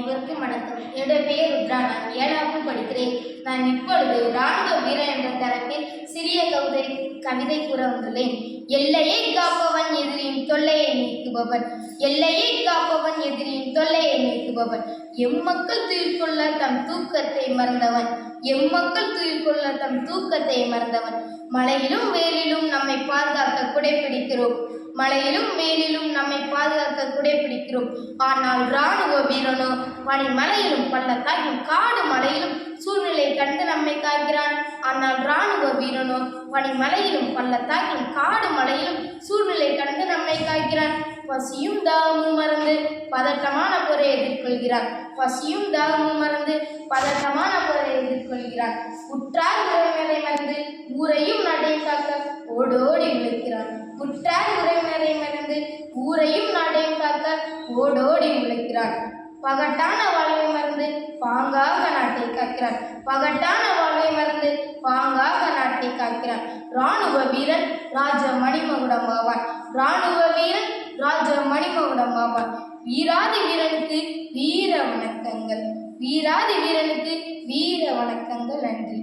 அனைவருக்கும் வணக்கம். என்னுடைய பெயர் ருத்ரா. நான் 7வது படிக்கிறேன். நான் இப்பொழுது ராணுவ வீரன் என்ற தலைப்பில் சிறிய கவிதை கூற வந்துள்ளேன். எல்லையை காப்பவன் எதிரியின் தொல்லையை நீக்குபவன், எல்லையை காப்பவன் எதிரியின் தொல்லையை நீக்குபவன், எம்மக்கள் துயில் கொள்ள தம் தூக்கத்தை மறந்தவன், எம்மக்கள் துயில் கொள்ள தம் தூக்கத்தை மறந்தவன். மழையிலும் வெயிலிலும் நம்மை பாதுகாக்க குடைபிடிக்கிறோம், மழையிலும் வெயிலிலும் நம்மை பாதுகாக்க குடைபிடிக்கிறோம். ஆனால் இராணுவ வீரனோ பனிமலையிலும் பள்ளத்தாக்கிலும் காடு மலையிலும் சூழ்நிலை கண்டு நம்மை காக்கிறான். ஆனால் இராணுவ வீரனோ பனிமலையிலும் பள்ளத்தாக்கிலும் காடு மலையிலும் சூழ்நிலை கண்டு நம்மை காக்கிறான். பசியும் தாகமும் மறந்து பதட்டமான போரை எதிர்கொள்கிறார், பசியும் தாகமும் மறந்து பதட்டமான போரை எதிர்கொள்கிறார். உற்றார் உறவினரை மறந்து ஊரையும் நாட்டையும் காக்க ஓடோடி உழைக்கிறார், உற்றார் உறவினரை மறந்து ஊரையும் நாட்டையும் காக்க ஓடோடி உழைக்கிறார். பகட்டான வாழ்வை மறந்து பாங்காக நாட்டை காக்கிறார், பகட்டான வாழ்வை மறந்து பாங்காக நாட்டை காக்கிறார். இராணுவ வீரன் ராஜ மணிமகுடம் ஆவான், இராணுவ வீரன் ராஜ மணிமகுடம் ஆவான். வீராதி வீரனுக்கு வீர வணக்கங்கள், வீராதி வீரனுக்கு வீர வணக்கங்கள். நன்றி.